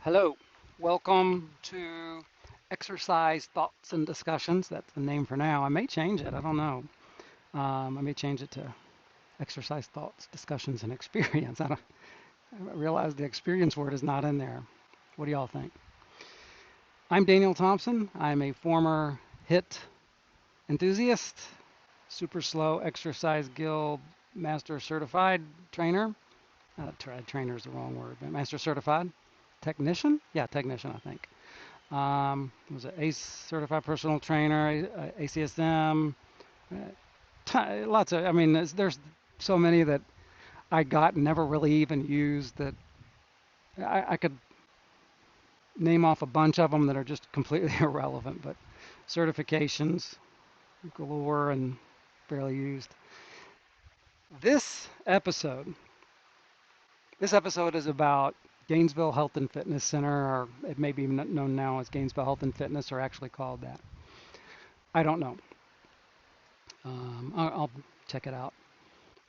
Hello, welcome to Exercise Thoughts and Discussions. That's the name for now. I may change it. I don't know. I may change it to Exercise Thoughts, Discussions, and Experience. I realize the experience word is not in there. What do y'all think? I'm Daniel Thompson. I'm a former HIT enthusiast, Super Slow Exercise Guild Master Certified Trainer. Trainer is the wrong word, but Master Certified Technician? Yeah, technician, I think. Was an ACE certified personal trainer, ACSM, lots of, I mean, there's so many that I got and never really even used that I could name off a bunch of them that are just completely irrelevant, but certifications galore and barely used. This episode, this episode is about Gainesville Health and Fitness Center, or it may be known now as Gainesville Health and Fitness, or actually called that. I don't know. I'll check it out.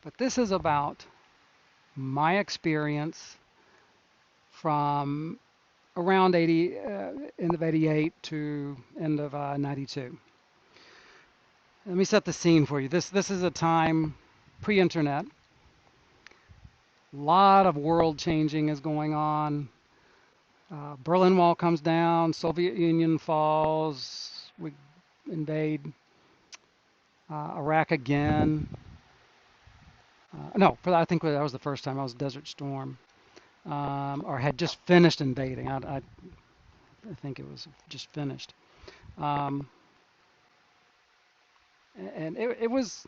But this is about my experience from around 80, end of 88 to end of 92. Let me set the scene for you. This is a time pre-internet. A lot of world changing is going on. Berlin Wall comes down, Soviet Union falls, we invade Iraq again. No, I think that was the first time I was Desert Storm, or had just finished invading. I think it was just finished. Um, and it was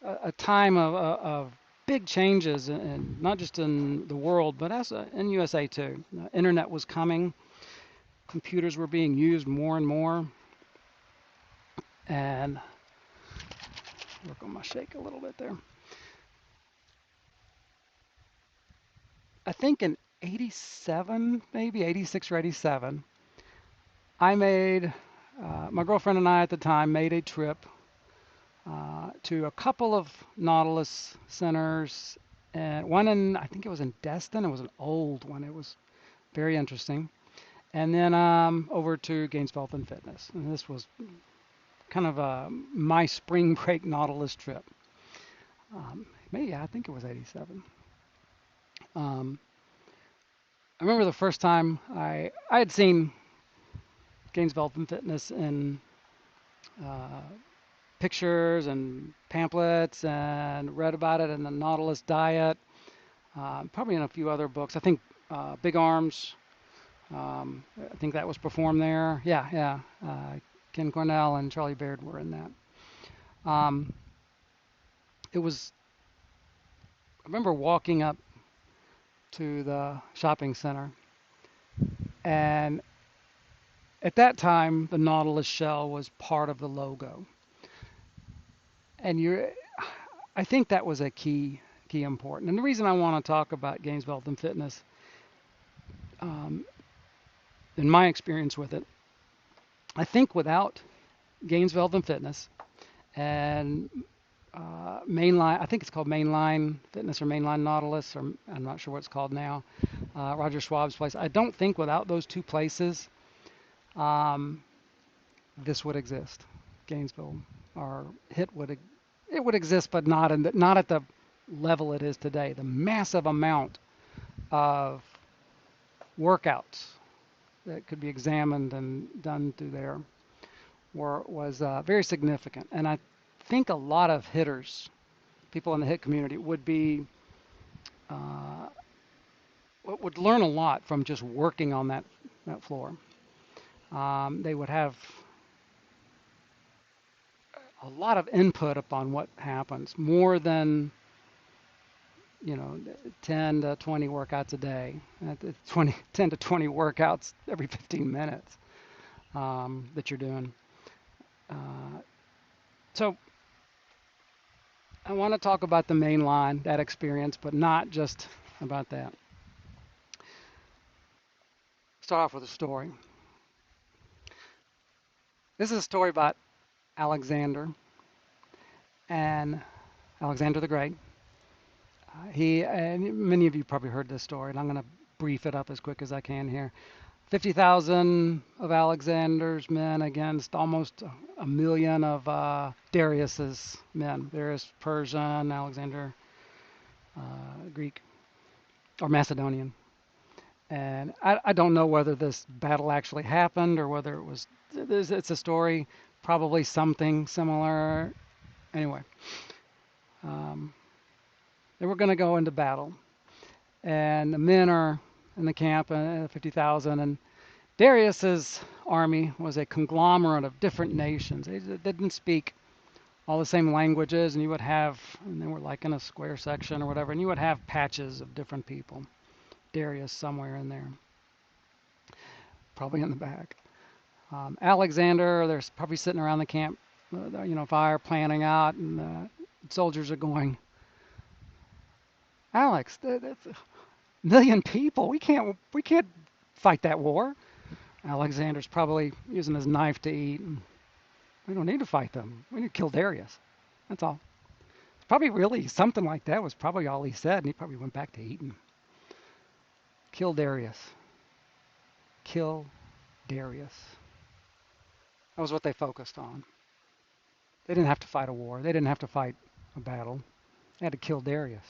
a time of big changes, and not just in the world, but also in USA too. Internet was coming, computers were being used more and more, and work on my shake a little bit there. I think in 87, maybe 86 or 87, I made, my girlfriend and I at the time made a trip to a couple of Nautilus centers, and one in, I think it was in Destin. It was an old one. It was very interesting. And then over to Gainesville and Fitness. And this was kind of my spring break Nautilus trip. Maybe, I think it was 87. Um, I remember the first time I had seen Gainesville and Fitness in uh, pictures and pamphlets and read about it in the Nautilus diet, probably in a few other books. I think Big Arms, I think that was performed there. Yeah, yeah. Ken Cornell and Charlie Baird were in that. Um, it was, I remember walking up to the shopping center, and at that time, the Nautilus shell was part of the logo. And I think that was a key important. And the reason I want to talk about Gainesville Health and Fitness, um, in my experience with it, I think without Gainesville Health and Fitness and Mainline, I think it's called Mainline Fitness or Mainline Nautilus, or I'm not sure what it's called now, Roger Schwab's place. I don't think without those two places, um, this would exist. Gainesville or HIT would exist, but not at the level it is today. The massive amount of workouts that could be examined and done through there was very significant. And I think a lot of hitters, people in the HIT community, uh, would learn a lot from just working on that floor. They would have a lot of input upon what happens, more than 10 to 20 workouts a day. 10 to 20 workouts every 15 minutes that you're doing. Uh, so I want to talk about the main line, that experience, but not just about that. Start off with a story. This is a story about Alexander and Alexander the Great. He and many of you probably heard this story, and I'm going to brief it up as quick as I can here. 50,000 of Alexander's men against almost a million of Darius's men. Darius, Persian, Alexander, Greek or Macedonian. And I don't know whether this battle actually happened or whether it's a story, probably something similar. Anyway, um, they were going to go into battle, and the men are in the camp, 50,000, and Darius's army was a conglomerate of different nations. They didn't speak all the same languages, and and they were like in a square section or whatever, and you would have patches of different people. Darius somewhere in there, probably in the back. Alexander, they're probably sitting around the camp, fire, planning out, and the soldiers are going, Alex, that's a million people. We can't fight that war. Alexander's probably using his knife to eat. And we don't need to fight them. We need to kill Darius. That's all. It's probably really something like that was probably all he said, and he probably went back to eating. Kill Darius. Kill Darius. That was what they focused on. They didn't have to fight a war. They didn't have to fight a battle. They had to kill Darius.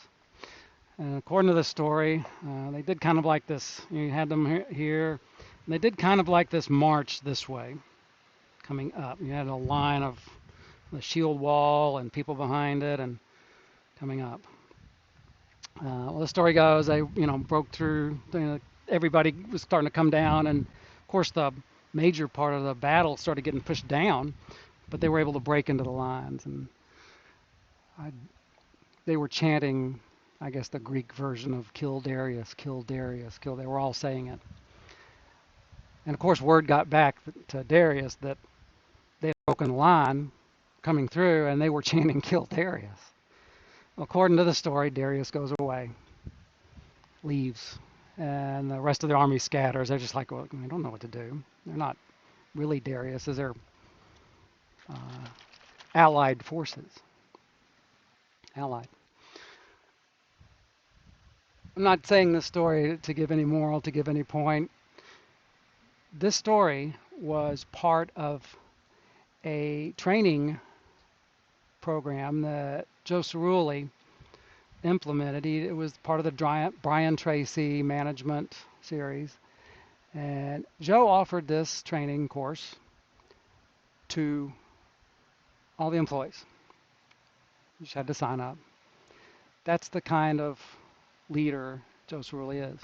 And according to the story, they did kind of like this. You had them here. And they did kind of like this march this way, coming up. You had a line of the shield wall and people behind it and coming up. Well, the story goes, they, broke through. Everybody was starting to come down, and of course, the major part of the battle started getting pushed down, but they were able to break into the lines, and they were chanting, I guess, the Greek version of "Kill Darius, kill Darius, kill." They were all saying it, and of course, word got back to Darius that they had broken the line coming through, and they were chanting "Kill Darius." According to the story, Darius goes away, leaves, and the rest of the army scatters. They're just like, well, I don't know what to do. They're not really Darius. They're allied forces. Allied. I'm not saying this story to give any moral, to give any point. This story was part of a training program that Joe Cerulli implemented. It was part of the Brian Tracy management series. And Joe offered this training course to all the employees. You just had to sign up. That's the kind of leader Joe Cerulli is,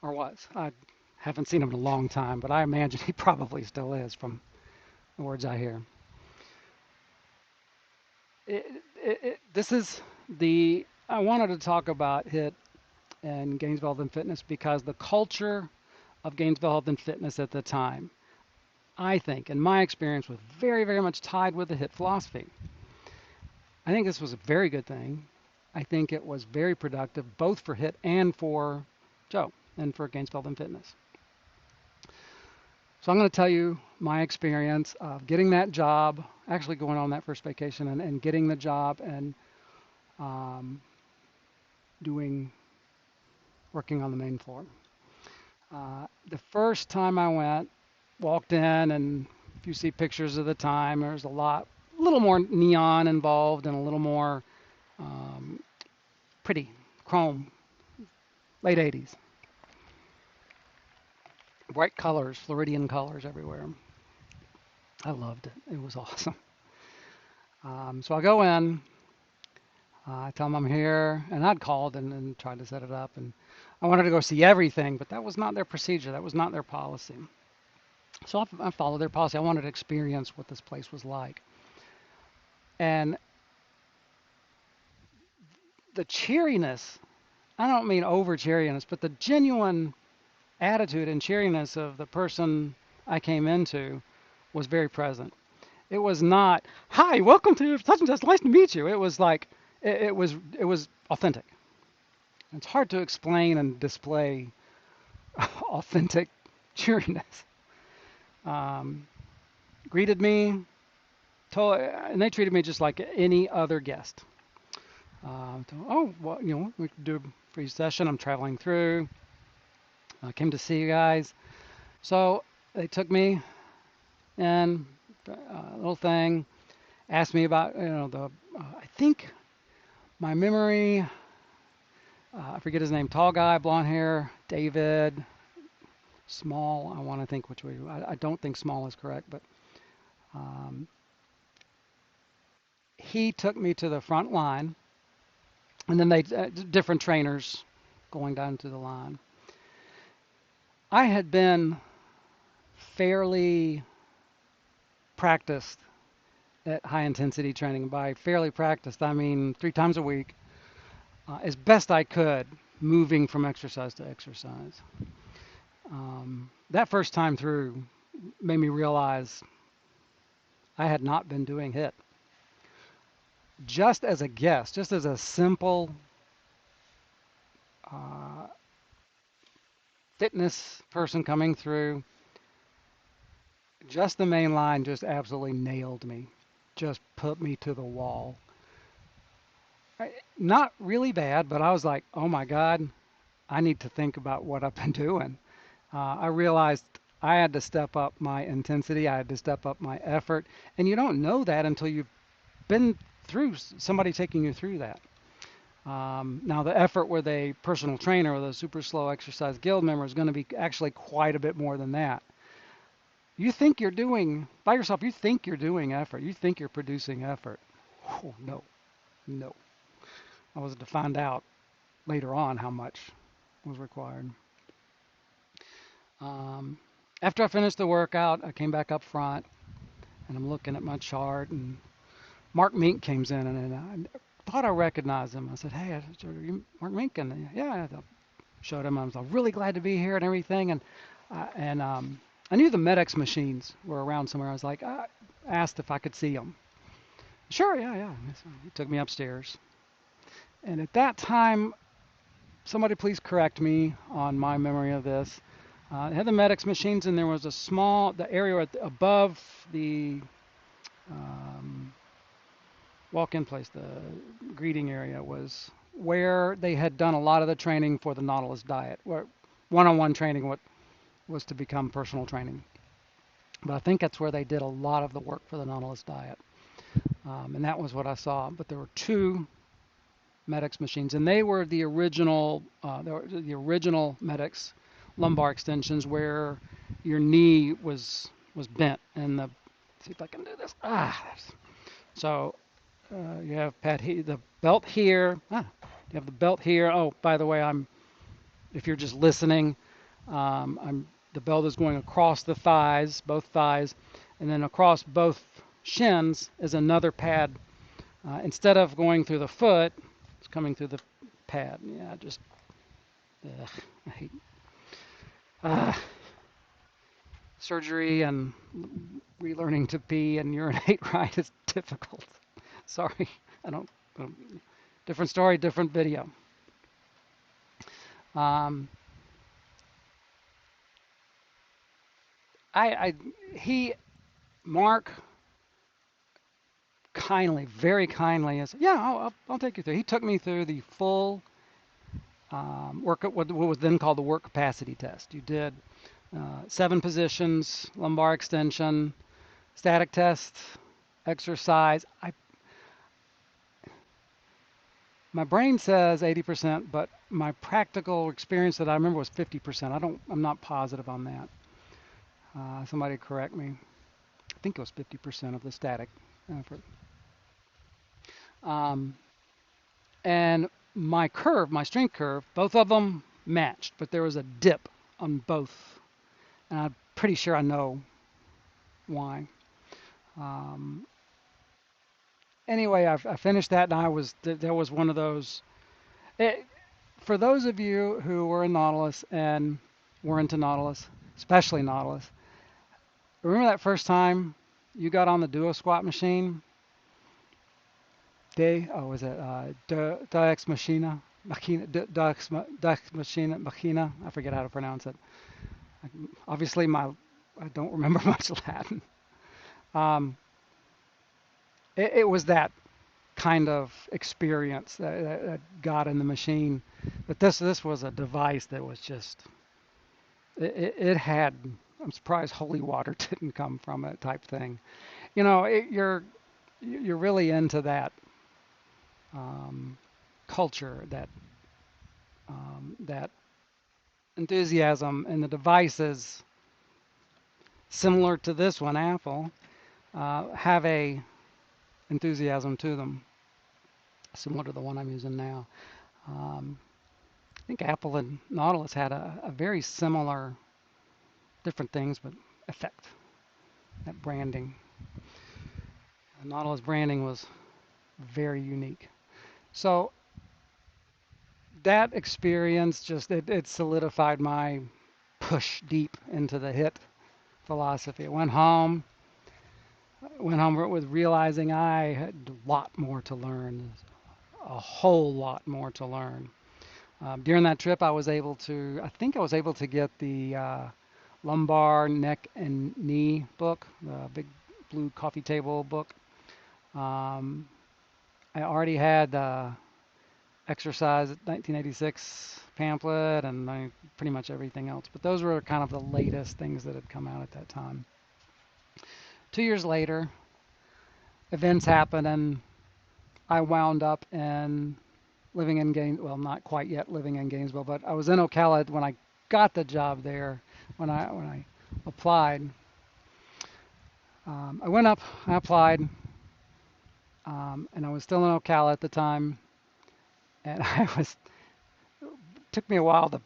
or was. I haven't seen him in a long time, but I imagine he probably still is from the words I hear. I wanted to talk about HIT and Gainesville Health and Fitness because the culture of Gainesville Health and Fitness at the time, I think, in my experience, was very, very much tied with the HIT philosophy. I think this was a very good thing. I think it was very productive, both for HIT and for Joe and for Gainesville Health and Fitness. So I'm going to tell you my experience of getting that job, actually going on that first vacation and getting the job and working on the main floor. The first time I walked in, and if you see pictures of the time, there's a little more neon involved and a little more pretty chrome, late 80s. Bright colors, Floridian colors everywhere. I loved it. It was awesome. So I go in, I tell them I'm here, and I'd called and tried to set it up, and I wanted to go see everything, but that was not their procedure. That was not their policy. So I followed their policy. I wanted to experience what this place was like. And the cheeriness, I don't mean over cheeriness, but the genuine attitude and cheeriness of the person I came into was very present. It was not, hi, welcome to such and such, nice to meet you. It was like, it was authentic. It's hard to explain and display authentic cheeriness. Greeted me, and they treated me just like any other guest. We could do free session. I'm traveling through. I came to see you guys. So they took me in, little thing, asked me about, I think my memory, I forget his name, tall guy, blonde hair, David, Small, I want to think which way, I don't think Small is correct, but um, he took me to the front line, and then different trainers going down to the line. I had been fairly practiced at high intensity training. By fairly practiced, I mean 3 times a week, as best I could, moving from exercise to exercise. That first time through made me realize I had not been doing HIIT. Just as a guest, just as a simple uh, fitness person coming through, just the main line just absolutely nailed me, just put me to the wall. Not really bad, but I was like, oh my God, I need to think about what I've been doing. I realized I had to step up my intensity, I had to step up my effort, and you don't know that until you've been through somebody taking you through that. Now, the effort with a personal trainer or the super slow exercise guild member is going to be actually quite a bit more than that. You think you're doing, by yourself, you think you're doing effort. You think you're producing effort. Oh, no, no. I was to find out later on how much was required. Um, After I finished the workout, I came back up front and I'm looking at my chart, and Mark Mink comes in, and I thought I recognized him. I said, "Hey, are you Mark Mink?" And yeah, I showed him. I was really glad to be here and everything. And I knew the Medex machines were around somewhere. I was like, I asked if I could see them. Sure, yeah, yeah. So he took me upstairs. And at that time, somebody please correct me on my memory of this. It had the Medex machines, and there was the area above the um, walk-in place, the greeting area, was where they had done a lot of the training for the Nautilus diet, where one-on-one training was to become personal training. But I think that's where they did a lot of the work for the Nautilus diet. And that was what I saw. But there were two Medex machines, and they were the original Medex lumbar extensions where your knee was bent. And see if I can do this. So you have the belt here. You have the belt here. Oh, by the way, if you're just listening, the belt is going across the thighs, both thighs, and then across both shins is another pad. Instead of going through the foot, it's coming through the pad. Yeah, I hate surgery, and relearning to pee and urinate right is difficult. Sorry, I don't. Different story, different video. Um, Mark kindly, very kindly, is, yeah, I'll take you through. He took me through the full what was then called the work capacity test. You did 7 positions, lumbar extension, static test, exercise. My brain says 80%, but my practical experience that I remember was 50%. I'm not positive on that. Somebody correct me. I think it was 50% of the static effort. And my strength curve, both of them matched, but there was a dip on both. And I'm pretty sure I know why. Anyway, I finished that, and there was one of those. For those of you who were in Nautilus and were into Nautilus, especially Nautilus, remember that first time you got on the duo squat machine? Was it Dex Machina? Machina. I forget how to pronounce it. Obviously, I don't remember much Latin. It was that kind of experience that got in the machine. But this was a device that was just it had. I'm surprised holy water didn't come from it type thing. You know, you're really into that um, culture, that enthusiasm, and the devices similar to this one, Apple, have a enthusiasm to them, similar to the one I'm using now. Um, I think Apple and Nautilus had a very similar, different things, but effect, that branding. The Nautilus branding was very unique. So that experience just it solidified my push deep into the hit philosophy. I went home with realizing I had a lot more to learn, a whole lot more to learn. During that trip, I think I was able to get the lumbar, neck, and knee book, the big blue coffee table book. Um, I already had Exercise 1986 pamphlet and pretty much everything else, but those were kind of the latest things that had come out at that time. 2 years later, events happened, and I wound up in living in well, not quite yet living in Gainesville, but I was in Ocala when I got the job there. When I applied, I went up, I applied, and I was still in Ocala at the time, and I was took me a while to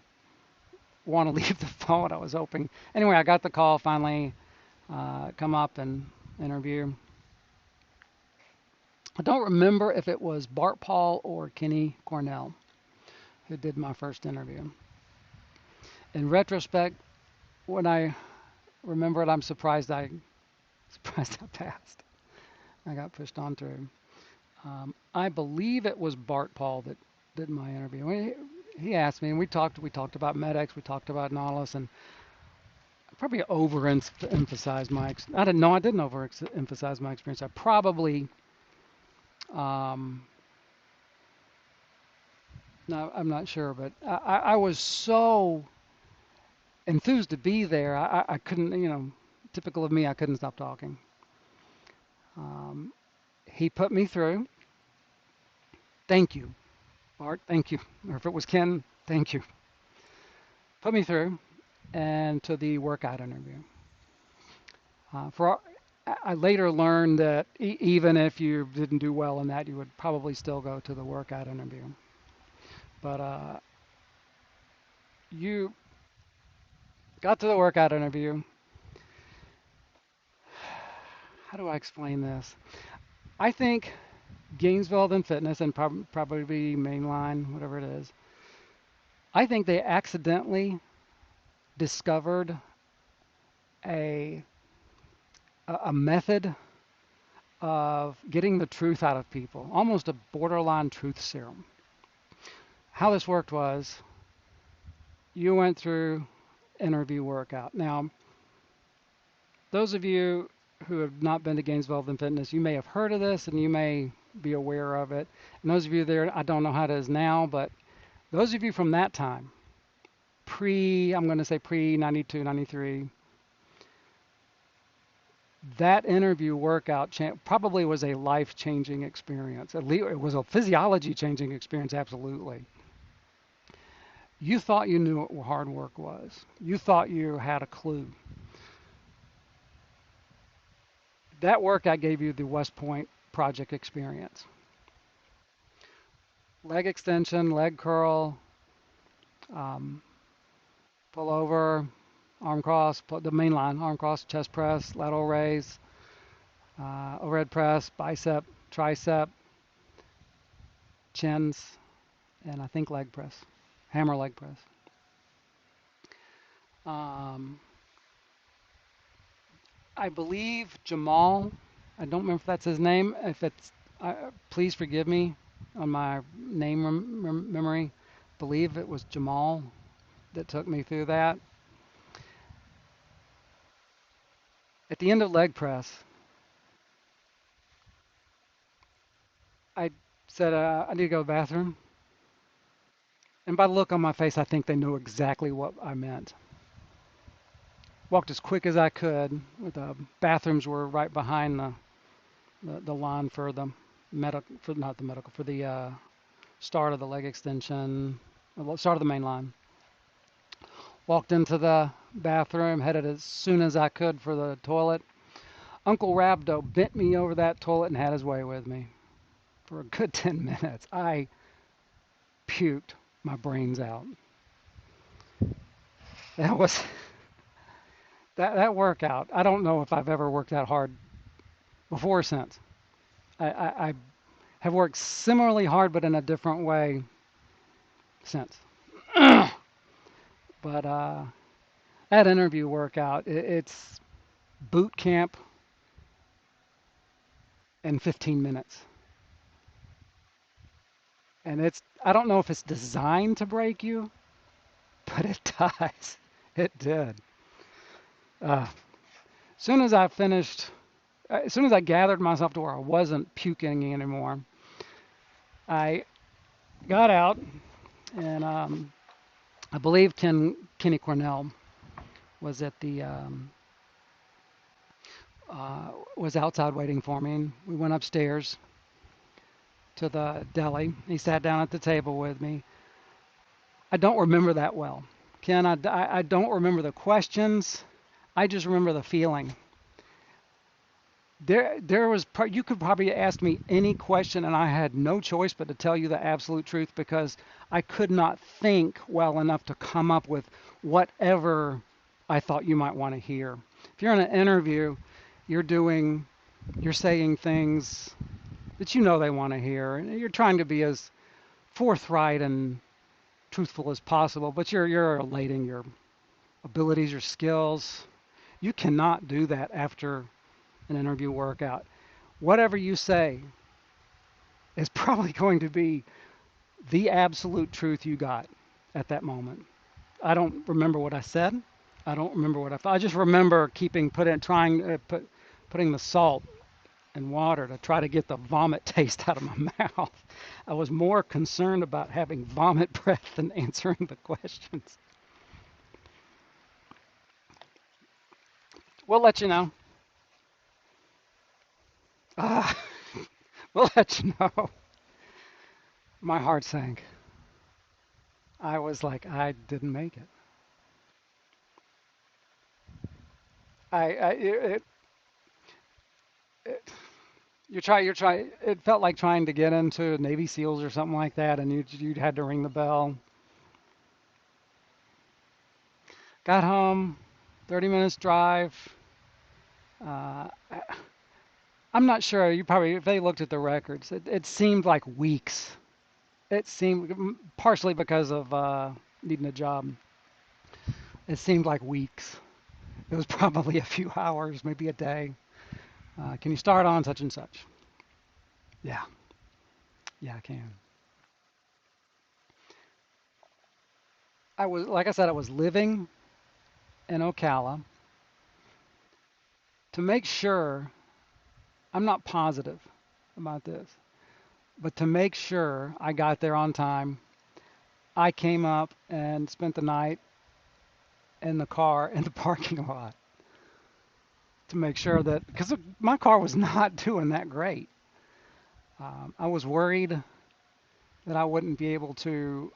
want to leave the phone. I was hoping. Anyway, I got the call finally, come up and interview. I don't remember if it was Bart Paul or Kenny Cornell who did my first interview. In retrospect, when I remember it, I'm surprised I passed. I got pushed on through. I believe it was Bart Paul that did my interview. He asked me, and we talked about Medex, we talked about Nautilus, and I probably overemphasized I didn't know I didn't overemphasize my experience. I probably, um, no, I'm not sure, but I was so enthused to be there. I couldn't, typical of me, I couldn't stop talking. Um, he put me through. Thank you, Bart. Thank you. Or if it was Ken, thank you. Put me through and to the workout interview. For I later learned that even if you didn't do well in that, you would probably still go to the workout interview. But you got to the workout interview. How do I explain this? I think Gainesville and Fitness, and probably Mainline, whatever it is, I think they accidentally discovered a a method of getting the truth out of people, almost a borderline truth serum. How this worked was you went through interview workout. Now, those of you who have not been to Gainesville and Fitness, you may have heard of this and you may be aware of it. And those of you there, I don't know how it is now, but those of you from that time, I'm going to say pre 92, 93, that interview workout probably was a life-changing experience. At least it was a physiology-changing experience, absolutely. You thought you knew what hard work was. You thought you had a clue. That workout gave you the West Point project experience. Leg extension, leg curl, um, pull over, arm cross, the main line, arm cross, chest press, lateral raise, overhead press, bicep, tricep, chins, and I think leg press, hammer leg press. Um, I believe Jamal, I don't remember if that's his name. If it's, please forgive me on my name memory. I believe it was Jamal that took me through that. At the end of leg press, I said, I need to go to the bathroom. And by the look on my face, I think they knew exactly what I meant. Walked as quick as I could. The bathrooms were right behind the line for the medical, for not the medical, for the start of the leg extension, start of the main line. Walked into the bathroom, headed as soon as I could for the toilet. Uncle Rabdo bent me over that toilet and had his way with me for a good 10 minutes. I puked my brains out. That was that workout. I don't know if I've ever worked that hard before or since. I have worked similarly hard, but in a different way since. But that interview workout, it's boot camp in 15 minutes. And it's, I don't know if it's designed to break you, but it does. It did. As soon as I finished, as soon as I gathered myself to where I wasn't puking anymore, I got out and I believe Kenny Cornell was at the was outside waiting for me. And we went upstairs to the deli. He sat down at the table with me. I don't remember that well, Ken. I don't remember the questions. I just remember the feeling. There was you could probably ask me any question, and I had no choice but to tell you the absolute truth because I could not think well enough to come up with whatever I thought you might want to hear. If you're in an interview, you're doing, you're saying things that you know they want to hear, and you're trying to be as forthright and truthful as possible, but you're elating your abilities, your skills. You cannot do that after an interview workout. Whatever you say is probably going to be the absolute truth you got at that moment. I don't remember what I said. I don't remember what I thought. I just remember putting the salt and water to try to get the vomit taste out of my mouth. I was more concerned about having vomit breath than answering the questions. We'll let you know. Uh, we'll let you know. My heart sank. I was like, I didn't make it. I it you're try. It felt like trying to get into Navy SEALs or something like that, and you had to ring the bell. Got home, 30 minutes drive. Uh, I'm not sure. You probably, if they looked at the records, it seemed like weeks. It seemed partially because of needing a job. It seemed like weeks. It was probably a few hours, maybe a day. Can you start on such and such? Yeah, yeah, I can. I was, like I said, I was living in Ocala to make sure. I'm not positive about this, but to make sure I got there on time, I came up and spent the night in the car in the parking lot to make sure that, because my car was not doing that great. I was worried that I wouldn't be able to.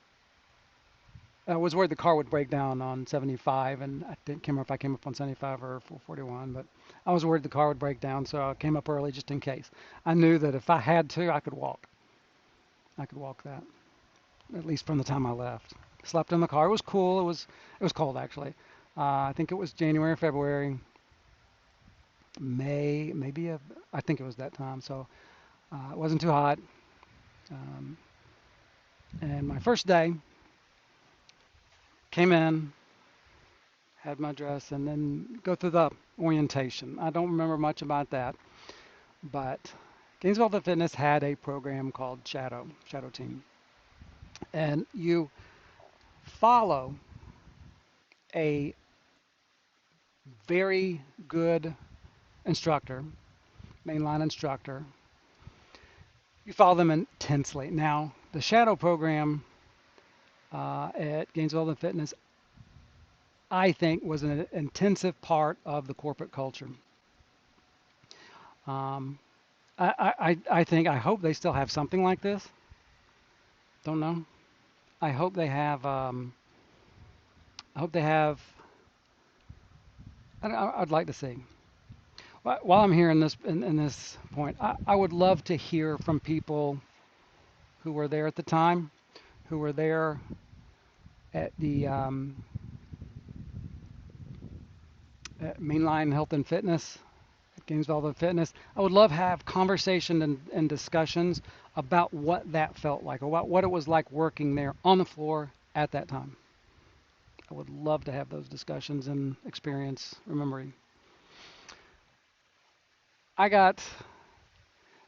I was worried the car would break down on 75, and I didn't remember if I came up on 75 or 441, but I was worried the car would break down, so I came up early just in case. I knew that if I had to, I could walk. I could walk that, at least from the time I left. Slept in the car. It was cool. It was cold actually. I think it was January, February, May, maybe. I think it was that time. So it wasn't too hot. Um, and my first day, came in, had my dress, and then go through the orientation. I don't remember much about that, but Gainesville Fitness had a program called Shadow Team, and you follow a very good instructor, mainline instructor. You follow them intensely. Now, the shadow program at Gainesville Fitness, I think, was an intensive part of the corporate culture. Um, I think, I hope they still have something like this. Don't know. I hope they have. I hope they have. I'd like to see. While I'm here in this point, I would love to hear from people who were there at the time, who were there at the at Mainline Health and Fitness, at Gainesville Fitness. I would love to have conversation and discussions about what that felt like, or what it was like working there on the floor at that time. I would love to have those discussions and experience remembering. I got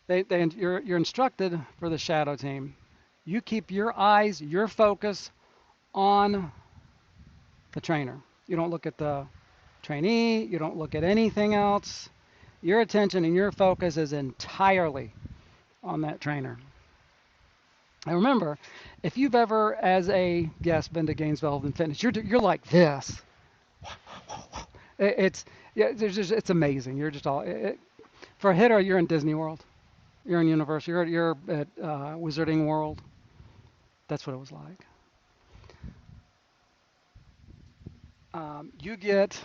you're instructed for the shadow team. You keep your eyes, your focus on the trainer. You don't look at the trainee, you don't look at anything else. Your attention and your focus is entirely on that trainer. And remember, if you've ever, as a guest, been to Gainesville and Fitness, you're like this. It's yeah, it's amazing. You're just all for a hitter. You're in Disney World. You're in Universal. You're at Wizarding World. That's what it was like. You get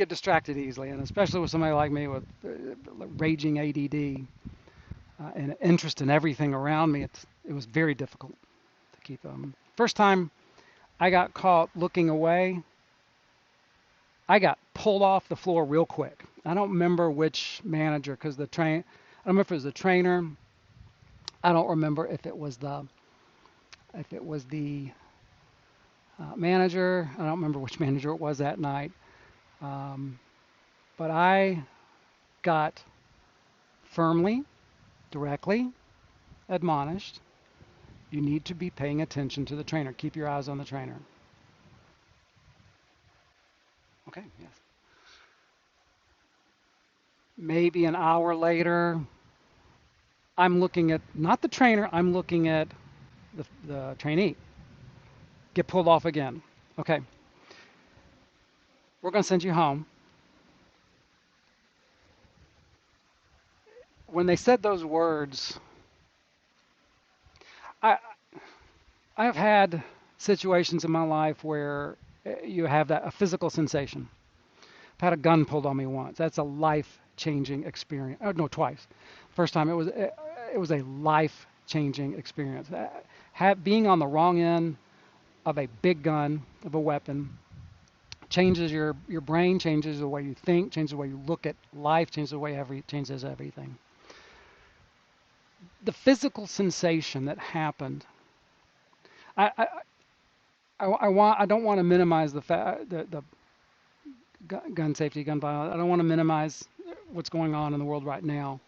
distracted easily, and especially with somebody like me with raging ADD and interest in everything around me, it was very difficult to keep them. First time I got caught looking away, I got pulled off the floor real quick. I don't remember which manager, because I don't remember if it was the trainer. I don't remember if it was the manager. I don't remember which manager it was that night. Um, but I got firmly, directly admonished. You need to be paying attention to the trainer. Keep your eyes on the trainer. Okay, yes. Maybe an hour later, I'm looking at not the trainer, I'm looking at the trainee. Get pulled off again. Okay, we're going to send you home. When they said those words, I I've had situations in my life where you have a physical sensation. I've had a gun pulled on me once. That's a life-changing experience. Oh, no, twice. First time it was a life-changing experience. Being on the wrong end of a big gun, of a weapon, changes your brain, changes the way you think, changes the way you look at life, changes everything. The physical sensation that happened, I I don't want to minimize the gun safety, gun violence. I don't want to minimize what's going on in the world right now.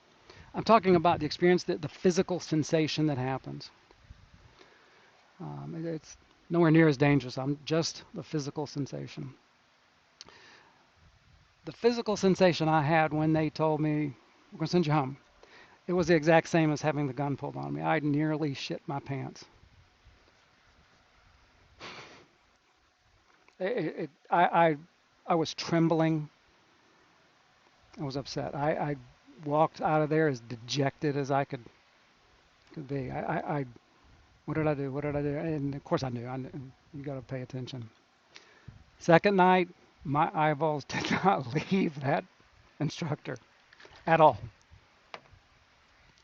I'm talking about the experience, the physical sensation that happens. It's nowhere near as dangerous. I'm just the physical sensation. The physical sensation I had when they told me, we're going to send you home, it was the exact same as having the gun pulled on me. I nearly shit my pants. I was trembling. I was upset. I walked out of there as dejected as I could be. What did I do? What did I do? And of course I knew. You got to pay attention. Second night, my eyeballs did not leave that instructor at all.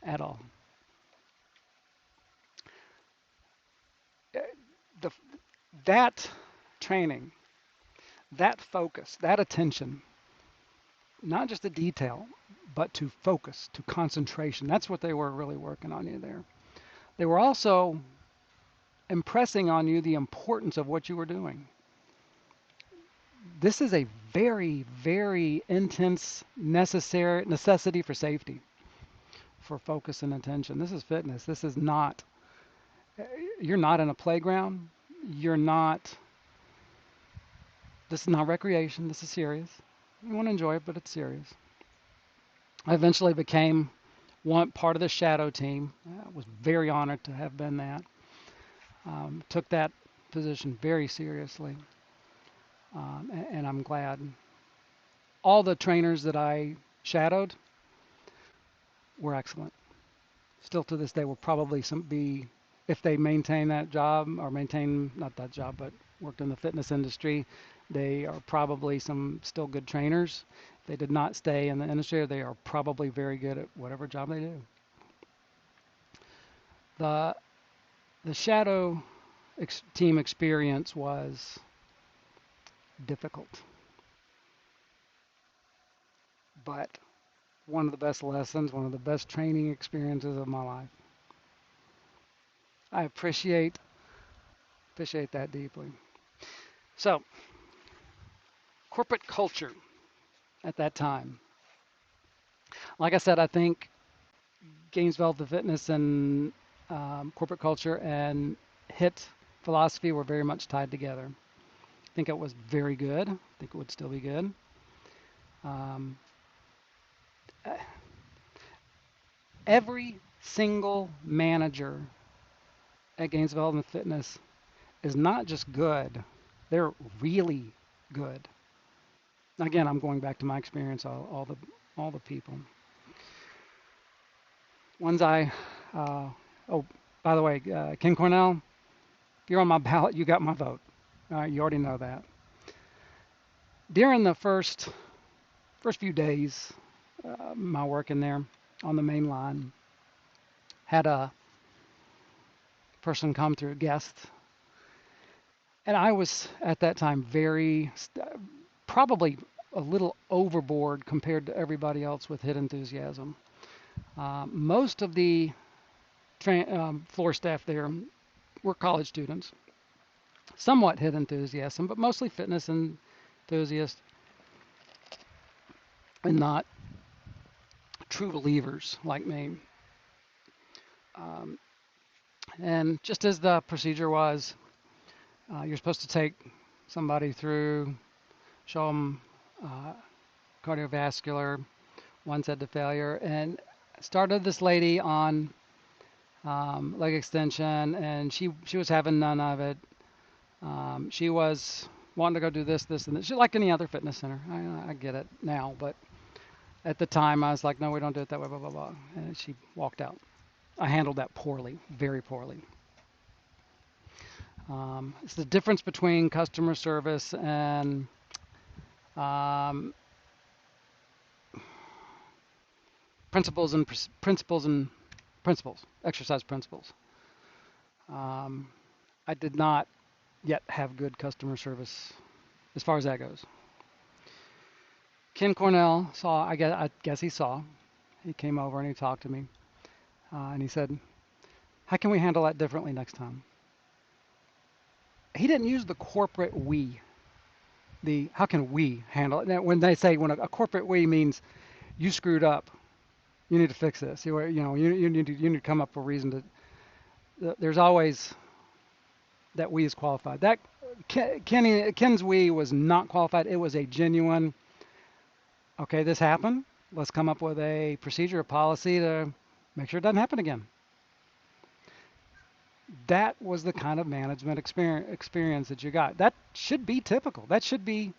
At all. The, that training, that focus, that attention, not just the detail, but to focus, to concentration. That's what they were really working on you there. They were also impressing on you the importance of what you were doing. This is a very, very intense necessity for safety, for focus and attention. This is fitness. This is not, you're not in a playground. You're not, this is not recreation. This is serious. You want to enjoy it, but it's serious. I eventually became one part of the shadow team. I was very honored to have been that. Took that position very seriously, and I'm glad. All the trainers that I shadowed were excellent. Still to this day will probably be, if they maintain that job or maintain, not that job, but worked in the fitness industry, they are probably some still good trainers. If they did not stay in the industry, they are probably very good at whatever job they do. The the shadow team experience was difficult, but one of the best lessons, one of the best training experiences of my life. I appreciate that deeply. So, corporate culture at that time. Like I said, I think Gainesville, the fitness and corporate culture and HIT philosophy were very much tied together. I think it was very good. I think it would still be good. Um, every single manager at Gainesville and Fitness is not just good; they're really good. Again, I'm going back to my experience. All the people. Ones I. Oh, by the way, Ken Cornell, if you're on my ballot, you got my vote. You already know that. During the first few days, my work in there on the main line, had a person come through, a guest, and I was at that time probably a little overboard compared to everybody else with HIT enthusiasm. Most of the floor staff there were college students, somewhat HIT enthusiasm, but mostly fitness enthusiasts and not true believers like me. Um, and just as the procedure was, you're supposed to take somebody through, show them cardiovascular, one said to failure, and started this lady on leg extension, and she was having none of it. She was wanting to go do this, and this. She like any other fitness center. I get it now, but at the time I was like, no, we don't do it that way, blah blah blah, and she walked out. I handled that poorly, very poorly. It's the difference between customer service and um, principles and principles, exercise principles. Um, I did not yet have good customer service as far as that goes. Ken Cornell saw, I guess he saw. He came over and he talked to me, and he said, "How can we handle that differently next time?" He didn't use the corporate we. The how can we handle it? Now, when they say when a corporate we means you screwed up, you need to fix this. You need to come up with a reason to. There's always that we is qualified. That Ken's we was not qualified. It was a genuine. Okay, this happened. Let's come up with a procedure, a policy to make sure it doesn't happen again. That was the kind of management experience that you got. That should be typical. That should be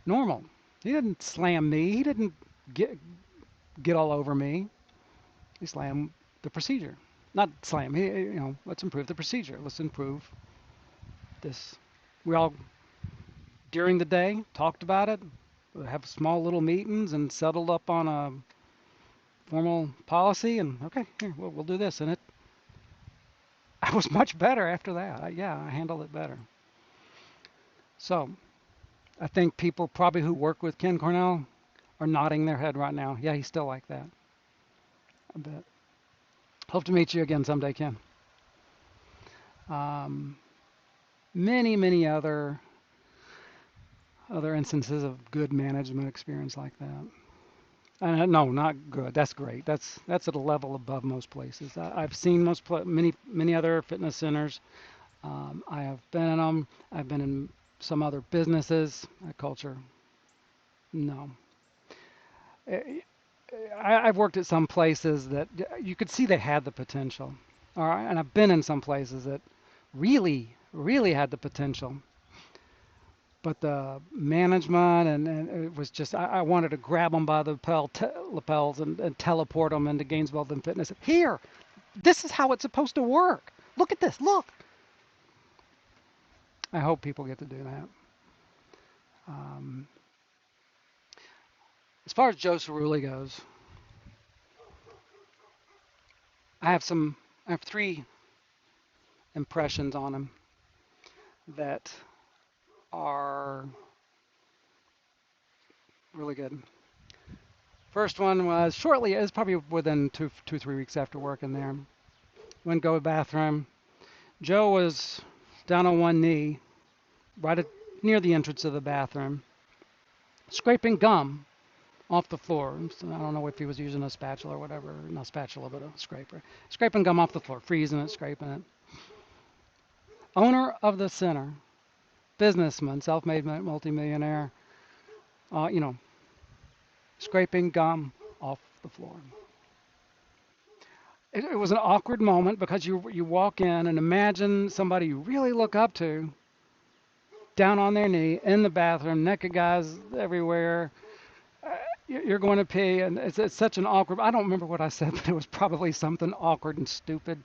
normal. He didn't slam me. He didn't get all over me. He slammed the procedure. Not slam. Let's improve the procedure. Let's improve this. We all during the day talked about it. Have small little meetings and settled up on a formal policy. And okay, here we'll do this. And I was much better after that. I handled it better. So I think people probably who work with Ken Cornell are nodding their head right now. Yeah, he's still like that. I bet. Hope to meet you again someday, Ken. Um, many other instances of good management experience like that. No, not good. That's great. That's at a level above most places. I've seen many other fitness centers. I have been in them. I've been in some other businesses. Culture, no. I've worked at some places that you could see they had the potential. All right, and I've been in some places that really, really had the potential, but the management and it was just I wanted to grab them by the lapels and teleport them into Gainesville and Fitness. Here, this is how it's supposed to work. Look at this. Look. I hope people get to do that. Um, as far as Joe Cerulli goes, I have some. I have three impressions on him that are really good. First one was shortly, it was probably within 3 weeks after working there. Went go to the bathroom. Joe was down on one knee, right at, near the entrance of the bathroom, scraping gum off the floor. So I don't know if he was using a spatula or whatever, not a spatula, but a scraper. Scraping gum off the floor, freezing it, scraping it. Owner of the center, businessman, self-made multimillionaire, you know, scraping gum off the floor. It was an awkward moment because you walk in and imagine somebody you really look up to down on their knee in the bathroom, naked guys everywhere. You're going to pee, and it's such an awkward. I don't remember what I said, but it was probably something awkward and stupid.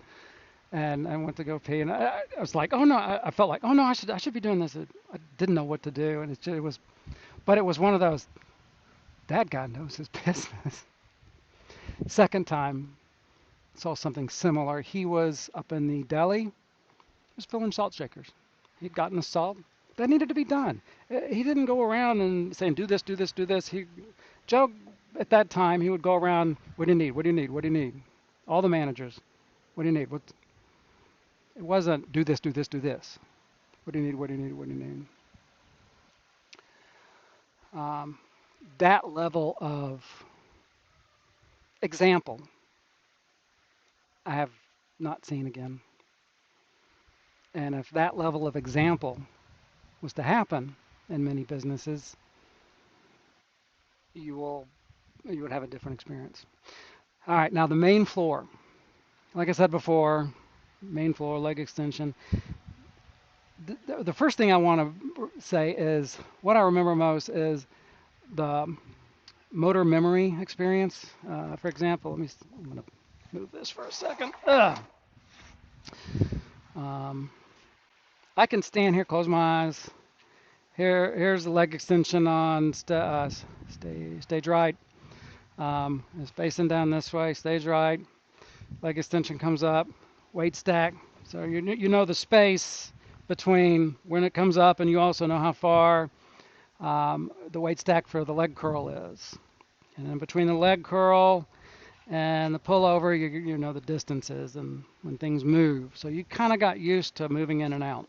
And I went to go pee, and I was like, oh no, I felt like, oh no, I should be doing this. I didn't know what to do, and it was, but it was one of those. That guy knows his business. Second time, saw something similar. He was up in the deli, was filling salt shakers. He'd gotten the salt that needed to be done. He didn't go around and saying, do this, do this, do this. Joe, at that time, he would go around, what do you need? What do you need? What do you need? All the managers, what do you need? It wasn't do this, do this, do this. What do you need? What do you need? What do you need? Um, that level of example, I have not seen again. And if that level of example was to happen in many businesses, you will you would have a different experience. All right, now the main floor. Like I said before, main floor, leg extension. The first thing I want to say is what I remember most is the motor memory experience. For example, I'm going to move this for a second. Um, I can stand here, close my eyes. Here's the leg extension on stage right. It's facing down this way, stage right. Leg extension comes up, weight stack. So you know the space between when it comes up, and you also know how far the weight stack for the leg curl is. And then between the leg curl and the pullover, you know the distances and when things move. So you kind of got used to moving in and out.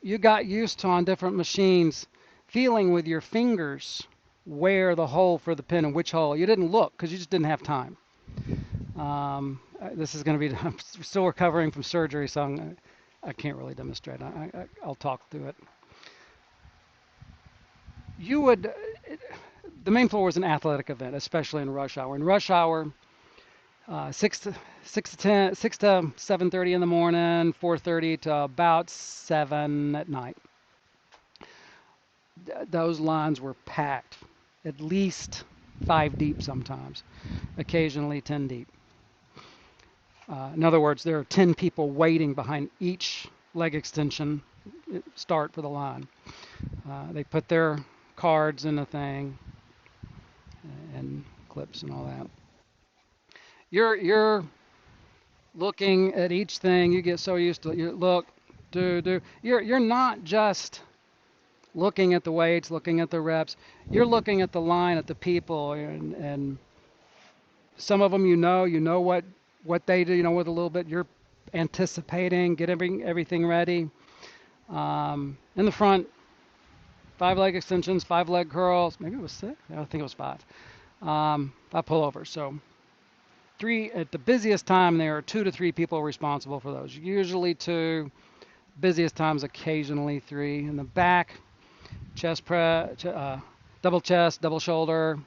You got used to on different machines feeling with your fingers where the hole for the pin and which hole. You didn't look because you just didn't have time. This is going to be, I'm still recovering from surgery, so I can't really demonstrate. I'll talk through it. The main floor was an athletic event, especially in rush hour. In rush hour, 6 to 7:30 in the morning, 4:30 to about 7 at night. Those lines were packed, at least 5 deep sometimes, occasionally 10 deep. In other words, there are 10 people waiting behind each leg extension start for the line. They put their cards in the thing and clips and all that. You're looking at each thing. You get so used to it. You look, do. You're not just looking at the weights, looking at the reps. You're looking at the line, at the people, and some of them you know what they do. You know, with a little bit you're anticipating, get everything ready. In the front, 5 leg extensions, 5 leg curls. Maybe it was 6. I think it was 5. 5 pullovers. So 3 at the busiest time. There are 2 to 3 people responsible for those. Usually 2. Busiest times, occasionally 3. In the back, chest press, double chest, double shoulder.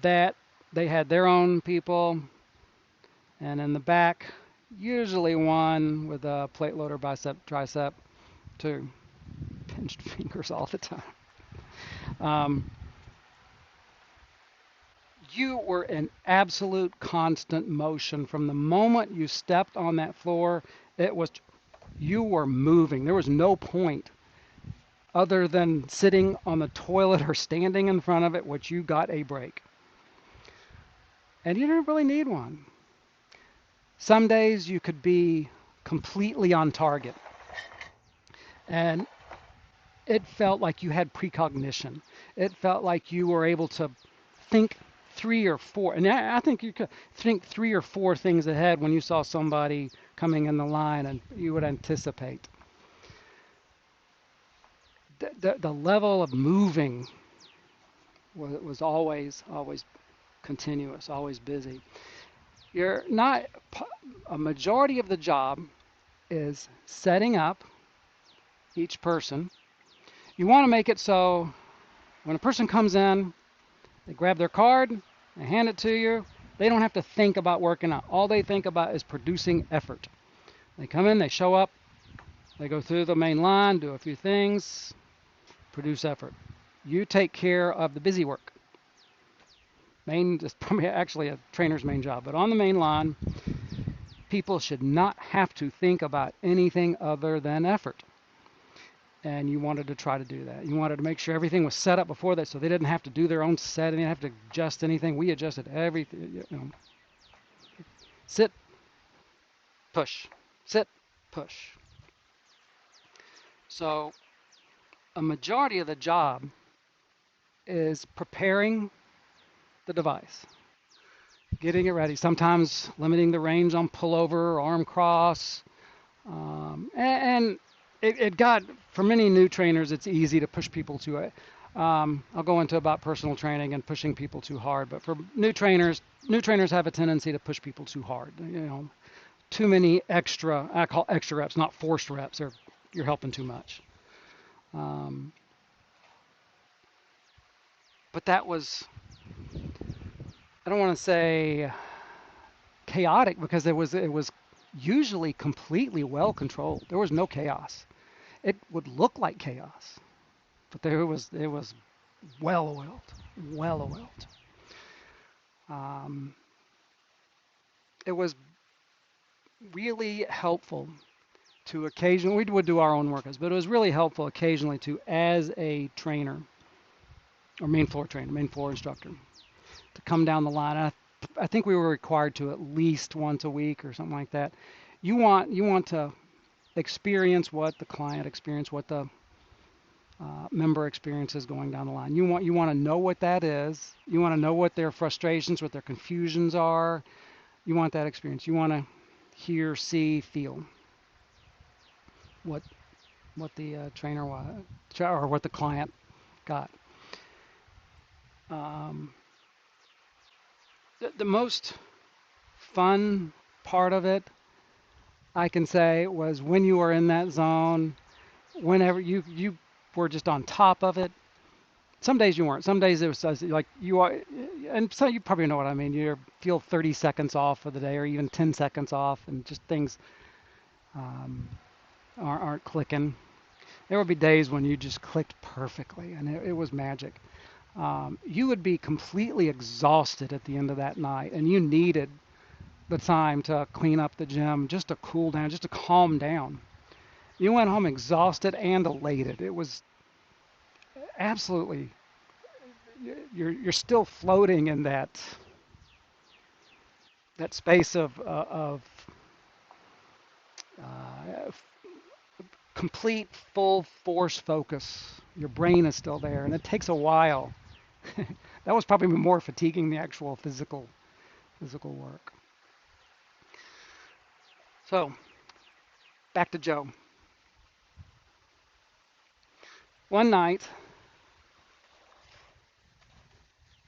That They had their own people, and in the back, usually one with a plate loader, bicep, tricep, two pinched fingers all the time. Um, you were in absolute constant motion from the moment you stepped on that floor. It was you were moving. There was no point other than sitting on the toilet or standing in front of it, which you got a break. And you didn't really need one. Some days you could be completely on target, and it felt like you had precognition. It felt like you were able to think three or four, and I think you could think three or four things ahead when you saw somebody coming in the line, and you would anticipate. The level of moving was always continuous, always busy. You're not a majority of the job is setting up each person. You want to make it so when a person comes in, they grab their card, they hand it to you. They don't have to think about working out. All they think about is producing effort. They come in, they show up, they go through the main line, do a few things, produce effort. You take care of the busy work. Is probably actually a trainer's main job, but on the main line, people should not have to think about anything other than effort. And you wanted to try to do that. You wanted to make sure everything was set up before that so they didn't have to do their own set and they didn't have to adjust anything. We adjusted everything. Sit, push, sit, push. So a majority of the job is preparing the device, getting it ready, sometimes limiting the range on pullover, arm cross, and it got, for many new trainers, it's easy to push people to it. I'll go into about personal training and pushing people too hard, but for new trainers have a tendency to push people too hard. Too many extra, I call extra reps, not forced reps, or you're helping too much. But that was, I don't want to say chaotic, because it was usually completely well controlled. There was no chaos. It would look like chaos, but it was well oiled, well oiled. It was really helpful to occasionally, we would do our own workouts, but it was really helpful occasionally to, as a trainer or main floor instructor, to come down the line. I think we were required to at least once a week or something like that. You want to experience what the client experienced, what the member experiences going down the line. You want to know what that is. You want to know what their frustrations, what their confusions are. You want that experience. You want to hear, see, feel what the trainer was, or what the client got. The most fun part of it, I can say, was when you were in that zone, whenever you were just on top of it. Some days you weren't. Some days it was like you are, and so you probably know what I mean. You feel 30 seconds off for the day, or even 10 seconds off, and just things aren't clicking. There would be days when you just clicked perfectly, and it was magic. You would be completely exhausted at the end of that night, and you needed the time to clean up the gym, just to cool down, just to calm down. You went home exhausted and elated. It was absolutely, you're still floating in that space of uh, complete full force focus. Your brain is still there, and it takes a while. That was probably more fatiguing than the actual physical work. So back to Joe. One night,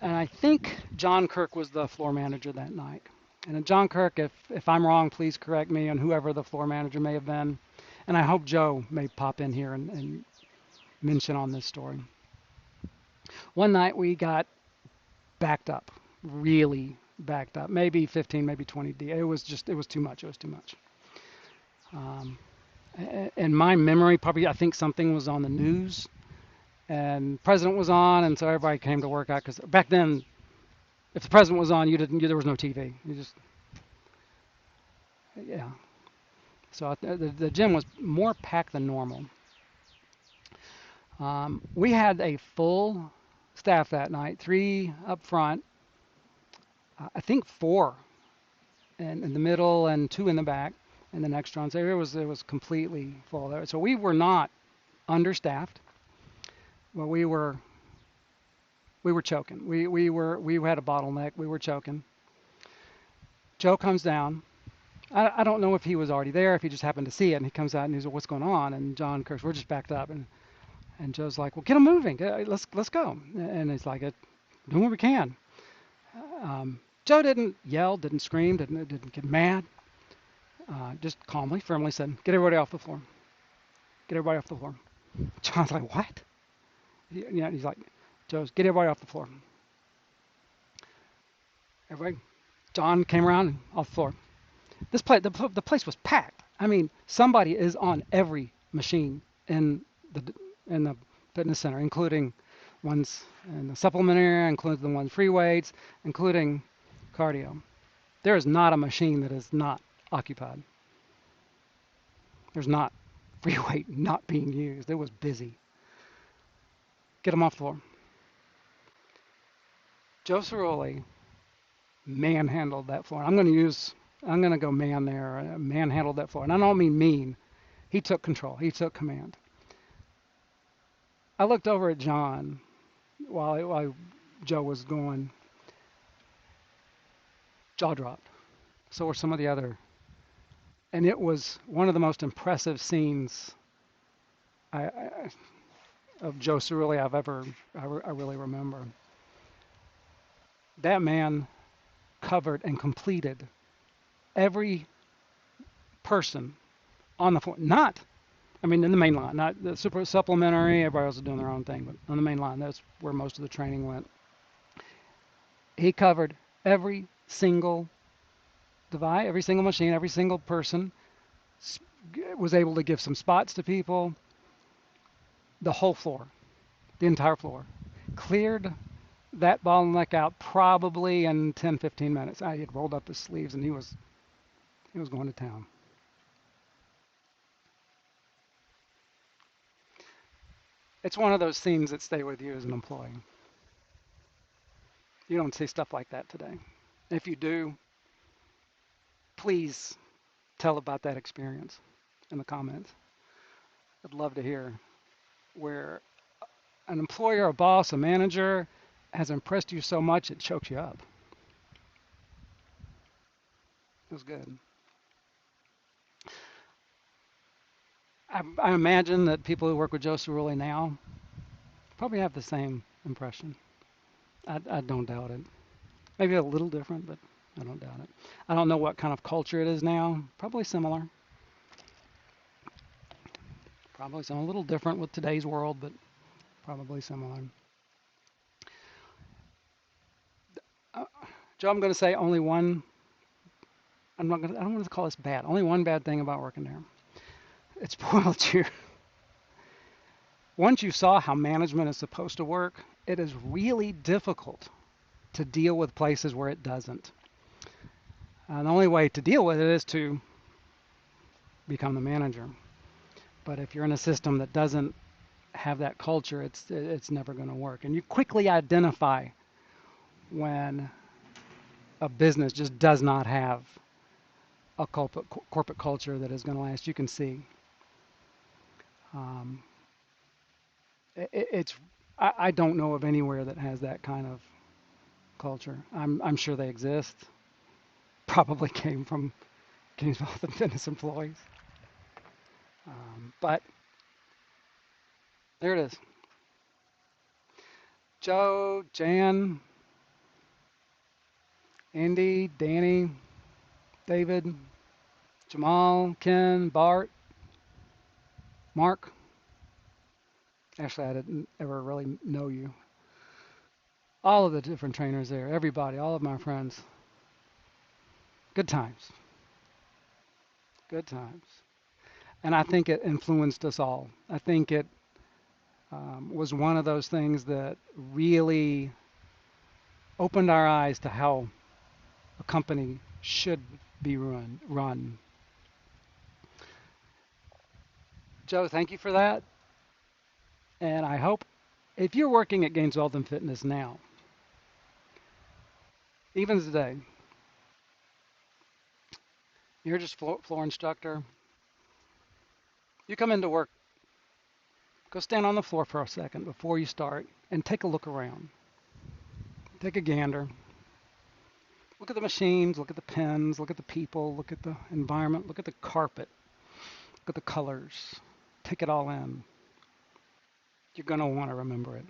and I think John Kirk was the floor manager that night. And John Kirk, if I'm wrong, please correct me, and whoever the floor manager may have been. And I hope Joe may pop in here and mention on this story. One night we got backed up. really backed up. Maybe 15, maybe 20 D. It was too much. It was too much. Um, and my memory, probably, I think something was on the news and president was on, and so everybody came to work out because back then, if the president was on, there was no TV. You just, yeah. So the gym was more packed than normal. We had a full staff that night, three up front, I think four in the middle and two in the back, and the next run. So it was completely full there. So we were not understaffed, but we were choking. We had a bottleneck. We were choking. Joe comes down. I don't know if he was already there, if he just happened to see it, and he comes out and he's like, "What's going on?" And John, of course, we're just backed up, and Joe's like, "Well, get him moving. Let's go." And he's like, "Do what we can." Joe didn't yell, didn't scream, didn't get mad. Just calmly, firmly said, "Get everybody off the floor. Get everybody off the floor." John's like, "What?" He's like, "Joe's, get everybody off the floor." Everybody. John came around and off the floor. The place was packed. I mean, somebody is on every machine in the in the fitness center, including ones in the supplement area, including the ones free weights, including cardio. There is not a machine that is not occupied. There's not free weight not being used. It was busy. Get them off the floor. Joe Cerulli manhandled that floor. I'm going to go man there. Manhandled that floor. And I don't mean mean. He took control. He took command. I looked over at John while Joe was going. Jaw dropped. So were some of the other. And it was one of the most impressive scenes of Joe Cerulli I really remember. That man covered and completed every person on the floor. In the main line, not the super supplementary. Everybody else is doing their own thing, but on the main line, that's where most of the training went. He covered every single device, every single machine, every single person. Was able to give some spots to people. The whole floor, the entire floor, cleared that bottleneck out probably in 10, 15 minutes. I had rolled up his sleeves and he was going to town. It's one of those things that stay with you as an employee. You don't see stuff like that today. If you do, please tell about that experience in the comments. I'd love to hear where an employer, a boss, a manager has impressed you so much it chokes you up. It was good. I imagine that people who work with Joe Cerulli now probably have the same impression. I don't doubt it. Maybe a little different, but I don't doubt it. I don't know what kind of culture it is now. Probably similar. Probably some a little different with today's world, but probably similar. Joe, I'm going to say only one. I don't want to call this bad. Only one bad thing about working there. It spoiled you. Once you saw how management is supposed to work, it is really difficult to deal with places where it doesn't. The only way to deal with it is to become the manager. But if you're in a system that doesn't have that culture, it's never going to work. And you quickly identify when a business just does not have a corporate culture that is going to last. You can see. Um, it's I don't know of anywhere that has that kind of culture. I'm sure they exist. Probably came from Gainesville the fitness employees. But there it is. Joe, Jan, Andy, Danny, David, Jamal, Ken, Bart, Mark. Actually, I didn't ever really know you. All of the different trainers there, everybody, all of my friends. Good times. Good times. And I think it influenced us all. I think it was one of those things that really opened our eyes to how a company should be run. Joe, thank you for that. And I hope if you're working at Gainesville and Fitness now, even today, you're just floor instructor, you come into work, go stand on the floor for a second before you start and take a look around. Take a gander. Look at the machines, look at the pens, look at the people, look at the environment, look at the carpet, look at the colors. Take it all in. You're going to want to remember it.